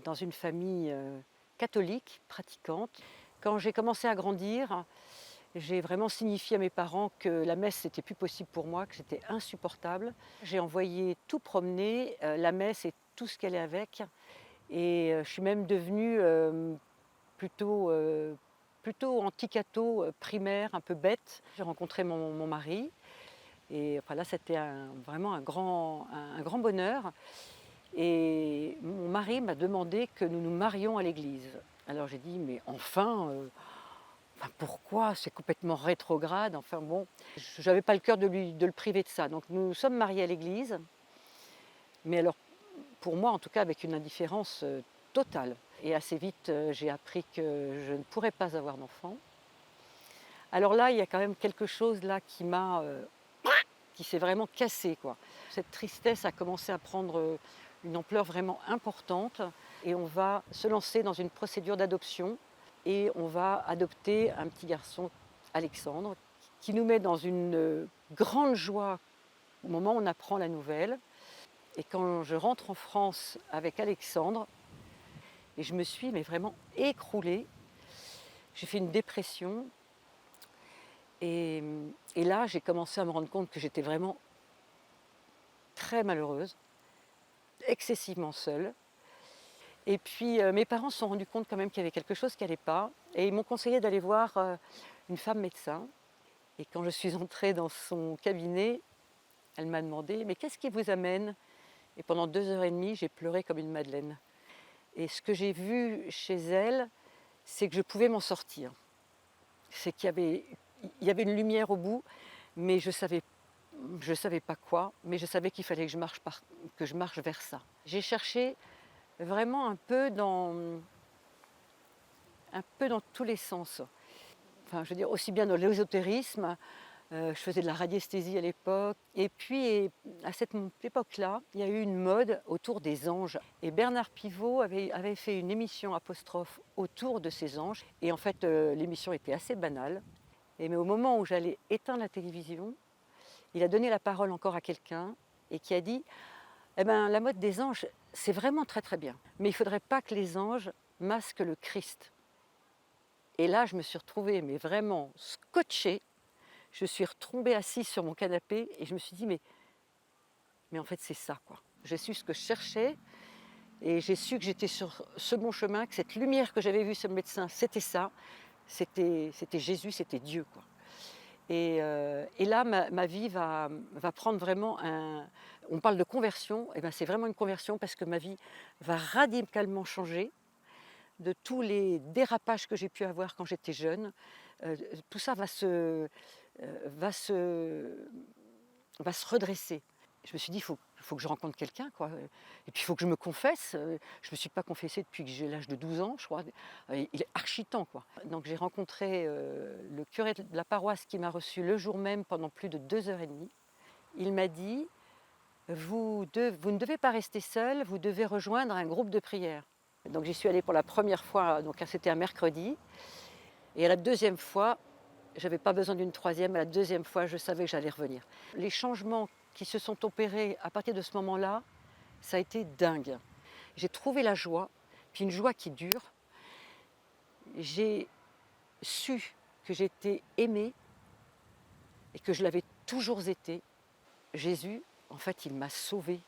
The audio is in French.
dans une famille catholique, pratiquante. Quand j'ai commencé à grandir, j'ai vraiment signifié à mes parents que la messe, c'était plus possible pour moi, que c'était insupportable. J'ai envoyé tout promener, la messe et tout ce qu'elle est avec. Et je suis même devenue plutôt, plutôt anti-catho, primaire, un peu bête. J'ai rencontré mon mari et enfin là, c'était vraiment un grand bonheur. Et mon mari m'a demandé que nous nous marions à l'église. Alors j'ai dit: «Mais enfin, enfin pourquoi? C'est complètement rétrograde». Enfin bon, je n'avais pas le cœur de le priver de ça. Donc nous nous sommes mariés à l'église, mais alors pour moi en tout cas avec une indifférence, totale. Et assez vite, j'ai appris que je ne pourrais pas avoir d'enfant. Alors là, il y a quand même quelque chose là qui s'est vraiment cassé, quoi. Cette tristesse a commencé à prendre, une ampleur vraiment importante et on va se lancer dans une procédure d'adoption et on va adopter un petit garçon, Alexandre, qui nous met dans une, grande joie au moment où on apprend la nouvelle. Et quand je rentre en France avec Alexandre, et je me suis mais vraiment écroulée, j'ai fait une dépression et là, j'ai commencé à me rendre compte que j'étais vraiment très malheureuse, excessivement seule. Et puis, mes parents se sont rendus compte quand même qu'il y avait quelque chose qui n'allait pas et ils m'ont conseillé d'aller voir, une femme médecin. Et quand je suis entrée dans son cabinet, elle m'a demandé: «Mais qu'est-ce qui vous amène?» Et pendant 2 heures et demie, j'ai pleuré comme une madeleine. Et ce que j'ai vu chez elle, c'est que je pouvais m'en sortir. C'est qu'il y avait une lumière au bout, mais je savais pas quoi, mais je savais qu'il fallait que je marche vers ça. J'ai cherché vraiment un peu dans tous les sens. Enfin, je veux dire, aussi bien dans l'ésotérisme, je faisais de la radiesthésie à l'époque et puis à cette époque-là, il y a eu une mode autour des anges et Bernard Pivot avait fait une émission apostrophe autour de ces anges et en fait, l'émission était assez banale mais au moment où j'allais éteindre la télévision, il a donné la parole encore à quelqu'un et qui a dit: «Eh ben, la mode des anges, c'est vraiment très, très bien, mais il ne faudrait pas que les anges masquent le Christ». Et là, je me suis retrouvée, mais vraiment scotchée. Je suis retombée assise sur mon canapé et je me suis dit: «Mais en fait, c'est ça, quoi». J'ai su ce que je cherchais et j'ai su que j'étais sur ce bon chemin, que cette lumière que j'avais vue, ce médecin, c'était ça. C'était Jésus, c'était Dieu, quoi. Et là, ma vie va prendre vraiment un on parle de conversion, et ben, c'est vraiment une conversion parce que ma vie va radicalement changer. De tous les dérapages que j'ai pu avoir quand j'étais jeune, tout ça va se va se redresser. Je me suis dit: «Il faut que je rencontre quelqu'un, quoi, et puis il faut que je me confesse». Je me suis pas confessée depuis que j'ai l'âge de 12 ans, je crois. Il est archi temps, quoi. Donc j'ai rencontré, le curé de la paroisse qui m'a reçue le jour même pendant plus de 2 heures et demie. Il m'a dit: «Vous ne devez pas rester seule, vous devez rejoindre un groupe de prière». Donc j'y suis allée pour la première fois, donc c'était un mercredi et à la deuxième fois, j'avais pas besoin d'une troisième. À la deuxième fois, je savais que j'allais revenir. Les changements qui se sont opérés à partir de ce moment-là, ça a été dingue. J'ai trouvé la joie, puis une joie qui dure. J'ai su que j'étais aimée et que je l'avais toujours été. Jésus, en fait, il m'a sauvée.